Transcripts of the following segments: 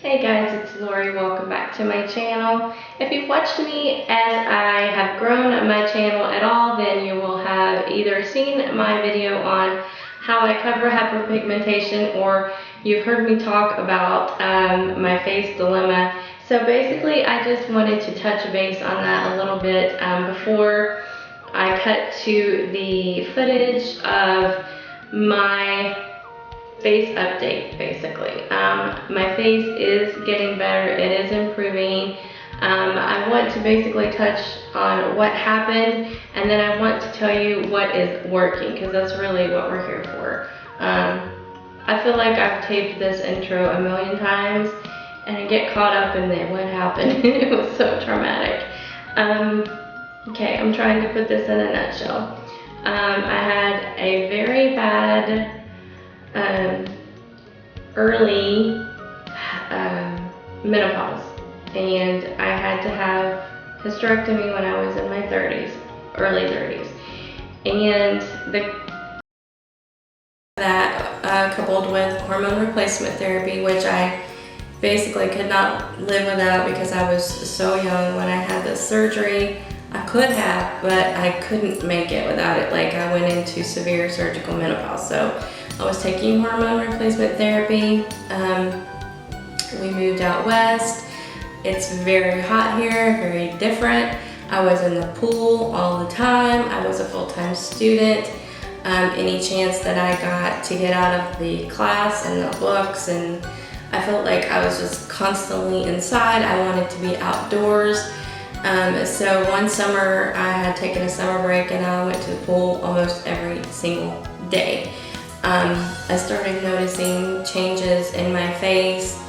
Hey guys, it's Lori. Welcome back to my channel. If you've watched me as I have grown my channel at all, then you will have either seen my video on how I cover hyperpigmentation, or you've heard me talk about my face dilemma. So basically, I just wanted to touch base on that a little bit before I cut to the footage of my face update. Basically, my face is getting better, it is improving. I want to basically touch on what happened, and then I want to tell you what is working, because that's really what we're here for. I feel like I've taped this intro a million times and I get caught up in the what happened. It was so traumatic. Okay, I'm trying to put this in a nutshell. I had a very bad early menopause, and I had to have hysterectomy when I was in my 30s, early 30s, and that coupled with hormone replacement therapy, which I basically could not live without because I was so young when I had this surgery. I could have, but I couldn't make it without it. Like, I went into severe surgical menopause, so I was taking hormone replacement therapy. We moved out west. It's very hot here, very different. I was in the pool all the time. I was a full-time student. Any chance that I got to get out of the class and the books, and I felt like I was just constantly inside. I wanted to be outdoors. So one summer I had taken a summer break and I went to the pool almost every single day. I started noticing changes in my face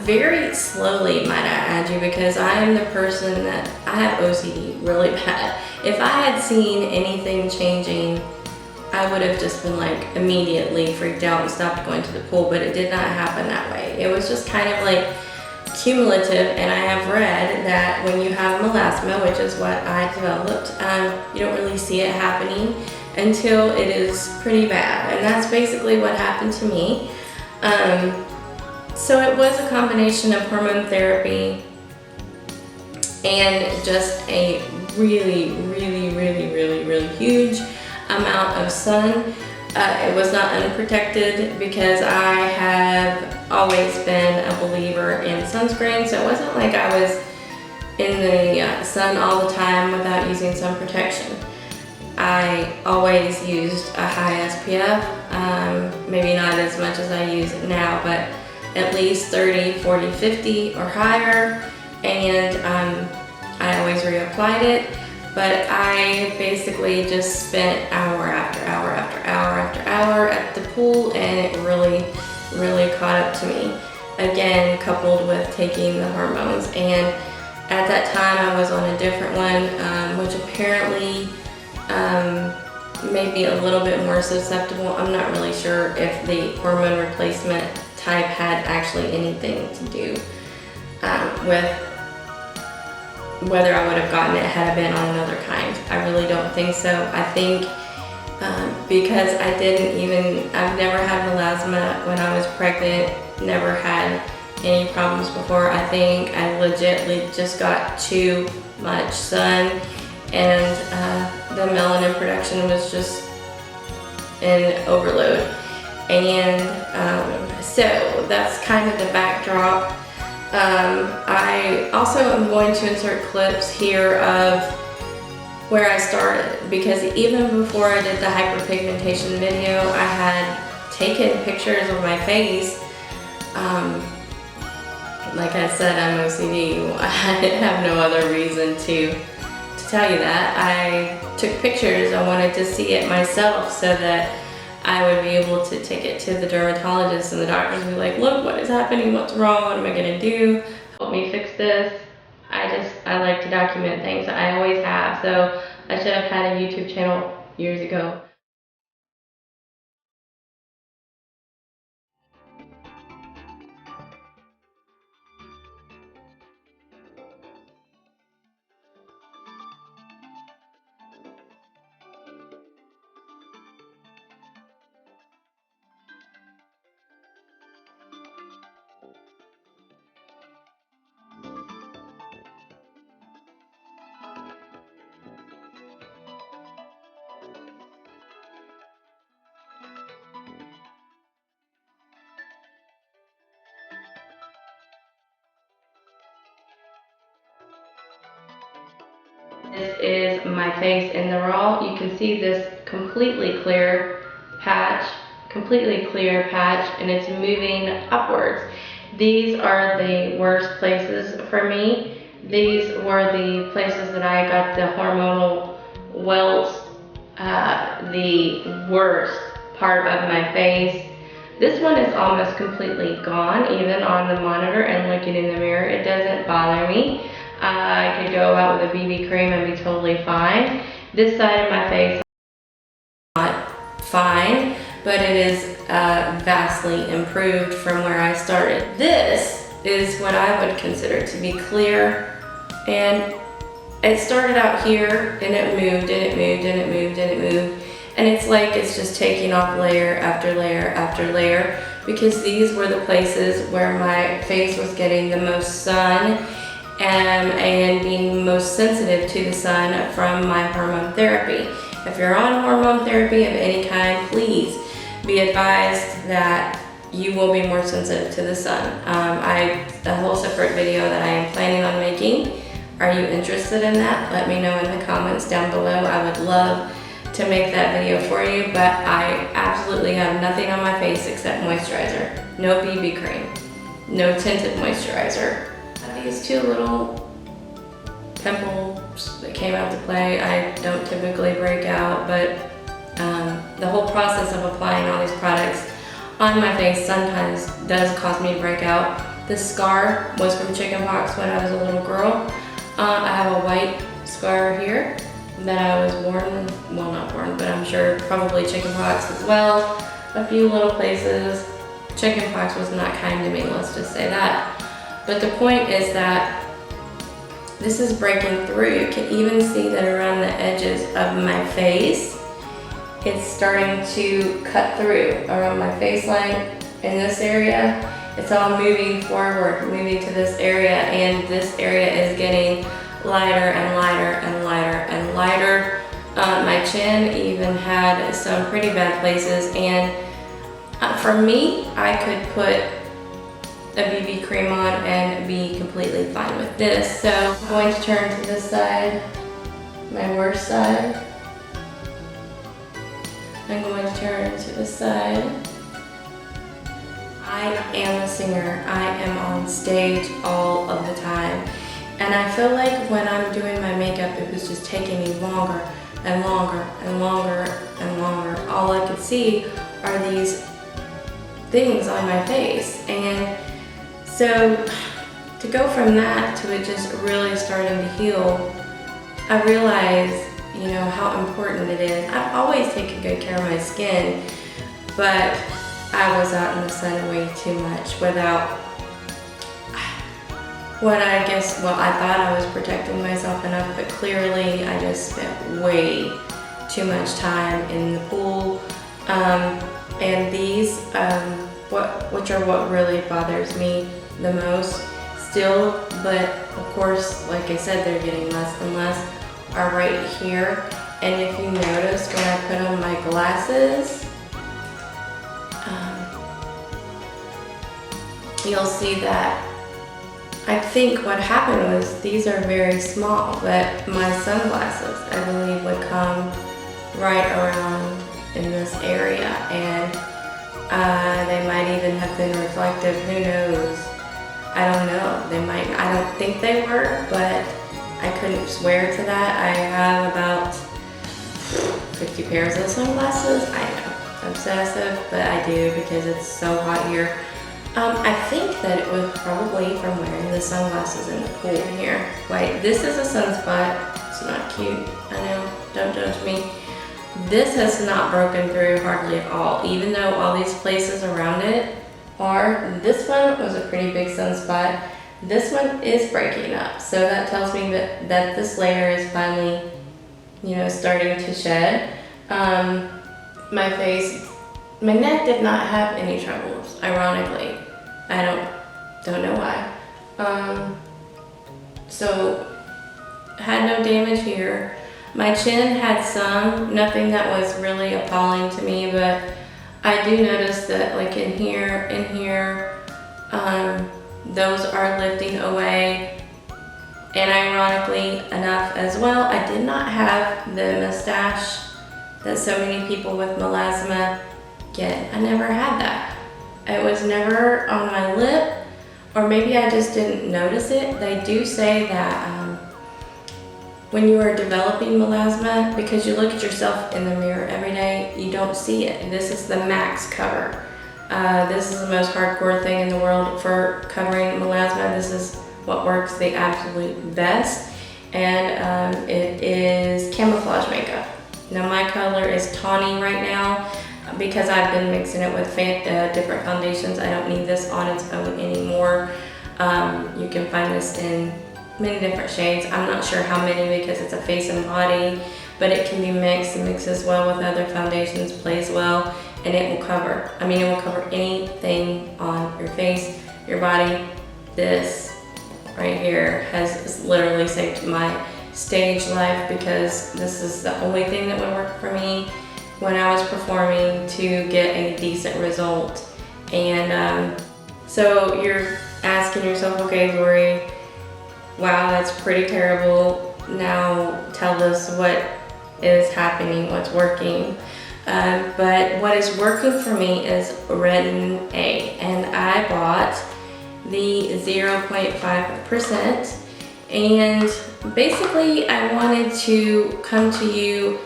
very slowly, might I add you, because I am the person that I have OCD really bad. If I had seen anything changing, I would have just been like immediately freaked out and stopped going to the pool, but it did not happen that way. It was just kind of like cumulative, and I have read that when you have melasma, which is what I developed, you don't really see it happening until it is pretty bad, and that's basically what happened to me. So it was a combination of hormone therapy and just a really huge amount of sun. It was not unprotected because I have always been a believer in sunscreen, so it wasn't like I was in the sun all the time without using sun protection. I always used a high SPF, maybe not as much as I use it now, but at least 30, 40, 50 or higher, and I always reapplied it. But I basically just spent hour after hour after hour after hour at the pool, and it really caught up to me. Again, coupled with taking the hormones, and at that time I was on a different one, which apparently made me a little bit more susceptible. I'm not really sure if the hormone replacement type had actually anything to do with whether I would have gotten it had I been on another kind. I really don't think so. I think because I've never had melasma when I was pregnant, never had any problems before. I think I legitly just got too much sun, and the melanin production was just in overload. And so that's kind of the backdrop. I also am going to insert clips here of where I started, because even before I did the hyperpigmentation video, I had taken pictures of my face. Like I said, I'm OCD. I have no other reason to tell you that. I took pictures. I wanted to see it myself so that I would be able to take it to the dermatologist, and the doctors would be like, look what is happening, what's wrong, what am I gonna do? Help me fix this. I like to document things. I always have, so I should have had a YouTube channel years ago. This is my face in the raw. You can see this completely clear patch, and it's moving upwards. These are the worst places for me. These were the places that I got the hormonal welts, the worst part of my face. This one is almost completely gone, even on the monitor and looking in the mirror. It doesn't bother me. I could go out with a BB cream and be totally fine. This side of my face is not fine, but it is vastly improved from where I started. This is what I would consider to be clear, and it started out here and it moved and it moved and it moved and it moved, and it's like it's just taking off layer after layer after layer, because these were the places where my face was getting the most sun and being most sensitive to the sun from my hormone therapy. If you're on hormone therapy of any kind, please be advised that you will be more sensitive to the sun. A whole separate video that I am planning on making. Are you interested in that? Let me know in the comments down below. I would love to make that video for you, but I absolutely have nothing on my face except moisturizer. No BB cream, no tinted moisturizer. These two little pimples that came out to play. I don't typically break out, but the whole process of applying all these products on my face sometimes does cause me to break out. This scar was from chickenpox when I was a little girl. I have a white scar here that I was born, well not born, but I'm sure probably chickenpox as well. A few little places. Chickenpox was not kind to me, let's just say that. But the point is that this is breaking through. You can even see that around the edges of my face, it's starting to cut through around my face line in this area. It's all moving forward, moving to this area, and this area is getting lighter and lighter and lighter and lighter. My chin even had some pretty bad places, and for me, I could put a BB cream on and be completely fine with this. So I'm going to turn to this side, my worst side. I'm going to turn to this side. I am a singer. I am on stage all of the time. And I feel like when I'm doing my makeup, it was just taking me longer and longer and longer and longer. All I could see are these things on my face. And so to go from that to it just really starting to heal, I realized, you know, how important it is. I've always taken good care of my skin, but I was out in the sun way too much without what I thought I was protecting myself enough, but clearly I just spent way too much time in the pool. And these, which are what really bothers me the most still, but of course, like I said, they're getting less and less, are right here. And if you notice, when I put on my glasses, you'll see that I think what happened was these are very small, but my sunglasses, I believe, would come right around in this area, and they might even have been reflective, who knows? I don't know, they might, I don't think they were, but I couldn't swear to that. I have about 50 pairs of sunglasses. I know, obsessive, but I do because it's so hot here. I think that it was probably from wearing the sunglasses in the pool here. Wait, this is a sunspot. It's not cute, I know, don't judge me. This has not broken through hardly at all, even though all these places around it are. This one was a pretty big sunspot. This one is breaking up, so that tells me that this layer is finally, you know, starting to shed. My face, my neck did not have any troubles, ironically. I don't know why. So had no damage here. My chin had some, nothing that was really appalling to me, but I do notice that like in here, those are lifting away, And ironically enough as well, I did not have the mustache that so many people with melasma get. I never had that. It was never on my lip, or maybe I just didn't notice it. They do say that when you are developing melasma, because you look at yourself in the mirror every day, you don't see it. This is the max cover. This is the most hardcore thing in the world for covering melasma. This is what works the absolute best, and it is camouflage makeup. Now my color is tawny right now because I've been mixing it with different foundations. I don't need this on its own anymore. You can find this in many different shades. I'm not sure how many because it's a face and body, but it can be mixed. It mixes well with other foundations, plays well, and it will cover. I mean, it will cover anything on your face, your body. This right here has literally saved my stage life because this is the only thing that would work for me when I was performing to get a decent result. And so you're asking yourself, okay, Lori, wow, that's pretty terrible. Now tell us what is happening, what's working. But what is working for me is Retin-A, and I bought the 0.5%, and basically I wanted to come to you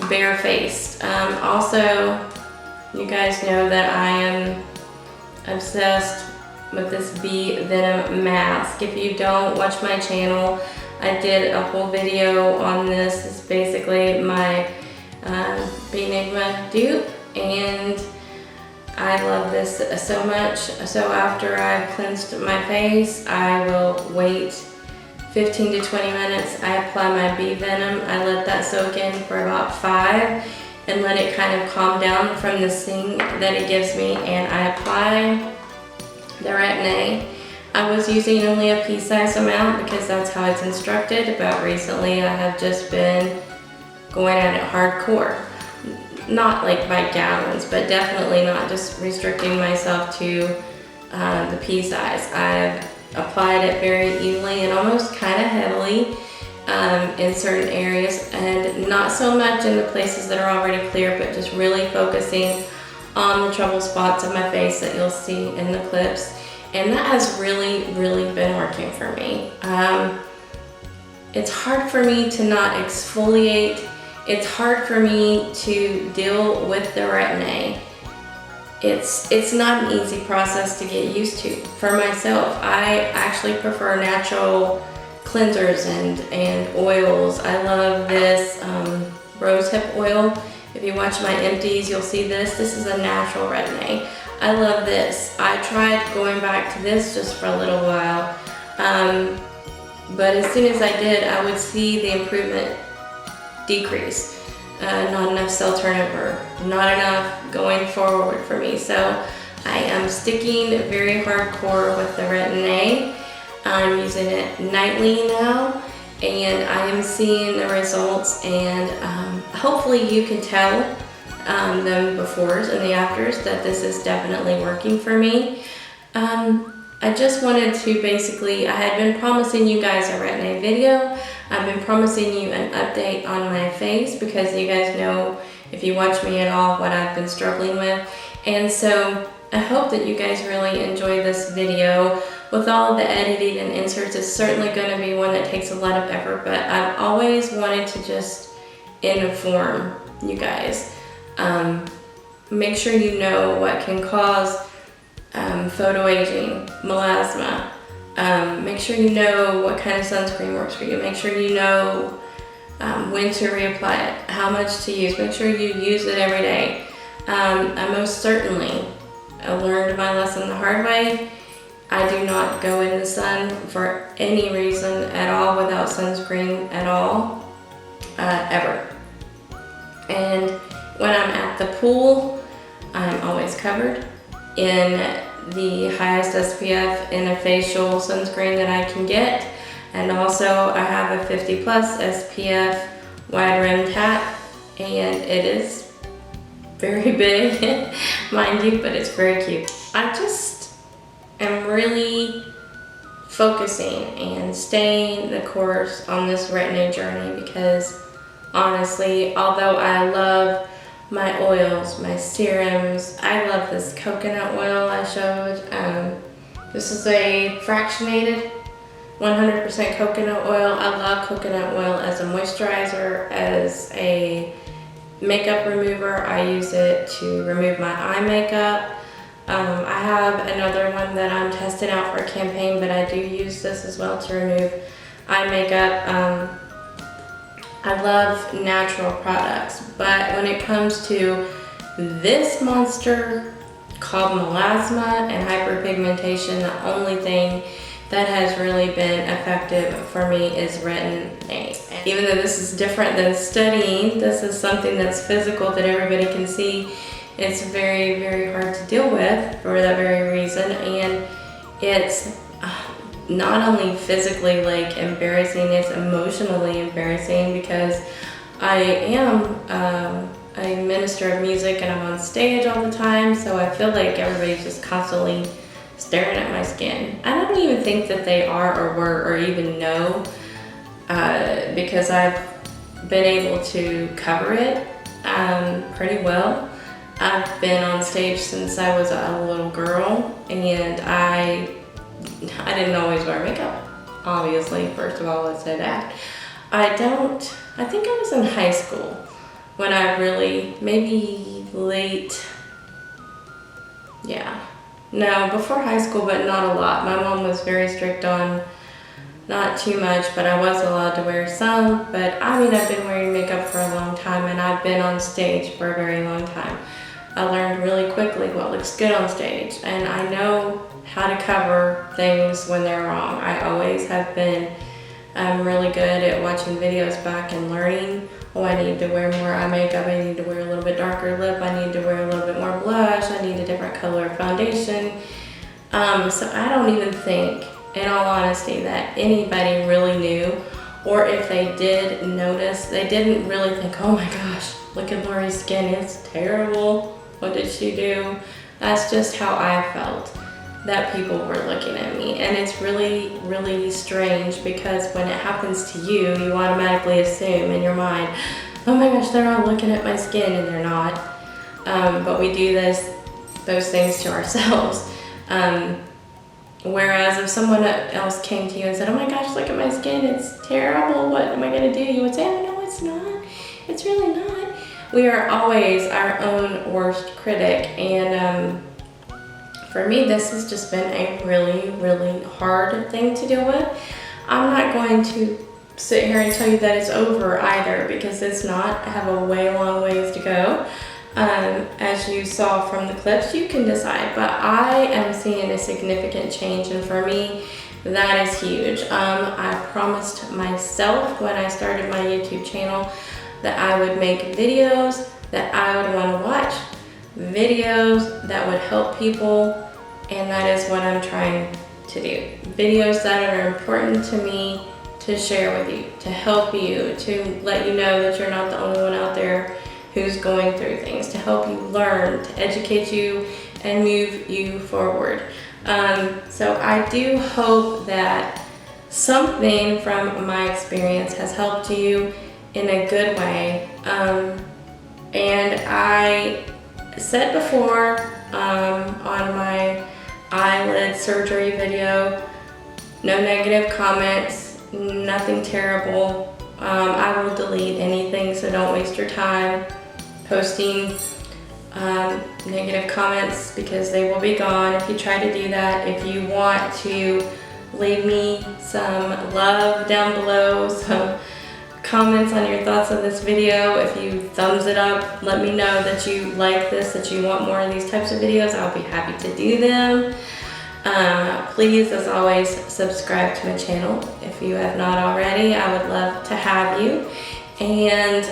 barefaced. Also, you guys know that I am obsessed with this Bee Venom mask. If you don't watch my channel, I did a whole video on this. It's basically my Beenigma Dupe, and I love this so much. So after I've cleansed my face, I will wait 15 to 20 minutes. I apply my Bee Venom. I let that soak in for about 5 and let it kind of calm down from the sting that it gives me, and I apply the Retin-A. I was using only a pea-sized amount because that's how it's instructed, but recently I have just been going at it hardcore. Not like by gallons, but definitely not just restricting myself to the pea size. I've applied it very evenly and almost kind of heavily in certain areas, and not so much in the places that are already clear, but just really focusing on the trouble spots of my face that you'll see in the clips. And that has really been working for me. It's hard for me to not exfoliate. It's hard for me to deal with the Retin-A. It's not an easy process to get used to. For myself, I actually prefer natural cleansers and oils. I love this rosehip oil. If you watch my empties, you'll see this. This is a natural Retin-A. I love this. I tried going back to this just for a little while, but as soon as I did, I would see the improvement decrease. Not enough cell turnover, not enough going forward for me. So I am sticking very hardcore with the Retin-A. I'm using it nightly now, and I am seeing the results, and hopefully you can tell the befores and the afters that this is definitely working for me. I just wanted to basically, I had been promising you guys a Retin-A video. I've been promising you an update on my face because you guys know, if you watch me at all, what I've been struggling with. And so I hope that you guys really enjoy this video. With all the editing and inserts, it's certainly going to be one that takes a lot of effort, but I've always wanted to just inform you guys. Make sure you know what can cause photoaging, melasma. Make sure you know what kind of sunscreen works for you. Make sure you know when to reapply it, how much to use. Make sure you use it every day. I most certainly learned my lesson the hard way. I do not go in the sun for any reason at all without sunscreen at all, ever. And when I'm at the pool, I'm always covered in the highest SPF in a facial sunscreen that I can get. And also I have a 50+ SPF wide rimmed hat, and it is very big, mind you, but it's very cute. I just am really focusing and staying the course on this Retin-A journey, because honestly, although I love my oils, my serums, I love this coconut oil I showed. This is a fractionated 100% coconut oil. I love coconut oil as a moisturizer, as a makeup remover. I use it to remove my eye makeup. I have another one that I'm testing out for a campaign, but I do use this as well to remove eye makeup. I love natural products, but when it comes to this monster called melasma and hyperpigmentation, the only thing that has really been effective for me is Retin-A. Even though this is different than studying, this is something that's physical that everybody can see. It's very, very hard to deal with for that very reason, and it's not only physically like embarrassing, it's emotionally embarrassing, because I am a minister of music and I'm on stage all the time, so I feel like everybody's just constantly staring at my skin. I don't even think that they are or were or even know, because I've been able to cover it pretty well. I've been on stage since I was a little girl, and I didn't always wear makeup, obviously. First of all, let's say that. I think I was in high school when I really, maybe late, yeah. No, before high school, but not a lot. My mom was very strict on not too much, but I was allowed to wear some. But I mean, I've been wearing makeup for a long time, and I've been on stage for a very long time. I learned really quickly what looks good on stage, and I know how to cover things when they're wrong. I always have been really good at watching videos back and learning, oh, I need to wear more eye makeup, I need to wear a little bit darker lip, I need to wear a little bit more blush, I need a different color of foundation. So I don't even think, in all honesty, that anybody really knew, or if they did notice, they didn't really think, oh my gosh, look at Lori's skin, it's terrible, what did she do? That's just how I felt that people were looking at me. And it's really, really strange, because when it happens to you, you automatically assume in your mind, oh my gosh, they're all looking at my skin, and they're not. But we do those things to ourselves. Whereas if someone else came to you and said, oh my gosh, look at my skin, it's terrible, what am I gonna do? You would say, oh no, it's not, it's really not. We are always our own worst critic, and for me, this has just been a really, really hard thing to deal with. I'm not going to sit here and tell you that it's over either, because it's not. I have a long ways to go. As you saw from the clips, you can decide, but I am seeing a significant change, and for me, that is huge. I promised myself when I started my YouTube channel that I would make videos that I would want to watch, videos that would help people, and that is what I'm trying to do. Videos that are important to me to share with you, to help you, to let you know that you're not the only one out there who's going through things, to help you learn, to educate you and move you forward. So I do hope that something from my experience has helped you in a good way. And I said before on my eyelid surgery video, no negative comments, nothing terrible. I will delete anything, so don't waste your time posting negative comments, because they will be gone if you try to do that. If you want to leave me some love down below, some comments on your thoughts on this video, if you thumbs it up, let me know that you like this, that you want more of these types of videos. I'll be happy to do them. Please, as always, subscribe to my channel if you have not already. I would love to have you. And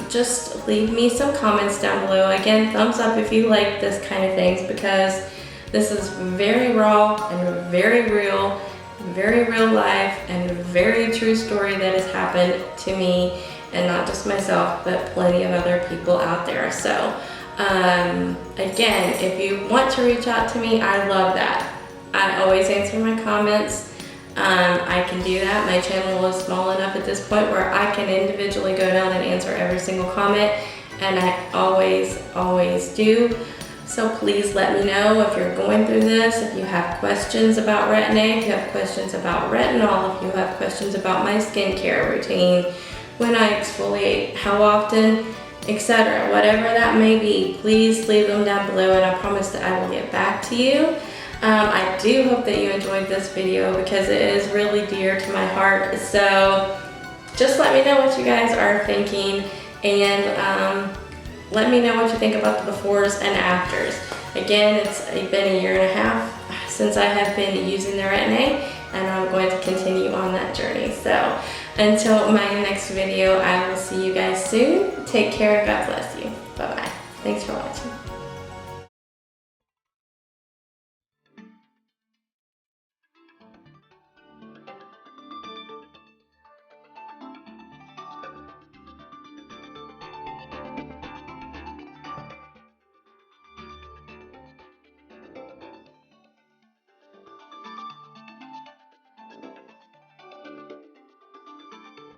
just leave me some comments down below. Again, thumbs up if you like this kind of things, because this is very raw and very real life and very true story that has happened to me, and not just myself, but plenty of other people out there. So again, if you want to reach out to me, I love that. I always answer my comments. I can do that. My channel is small enough at this point where I can individually go down and answer every single comment, and I always do. So please let me know if you're going through this, if you have questions about Retin-A, if you have questions about retinol, if you have questions about my skincare routine, when I exfoliate, how often, etc. Whatever that may be, please leave them down below, and I promise that I will get back to you. I do hope that you enjoyed this video because it is really dear to my heart. So just let me know what you guys are thinking, and let me know what you think about the befores and afters. Again, it's been a year and a half since I have been using the Retin-A, and I'm going to continue on that journey. So until my next video, I will see you guys soon. Take care. God bless you. Bye-bye. Thanks for watching.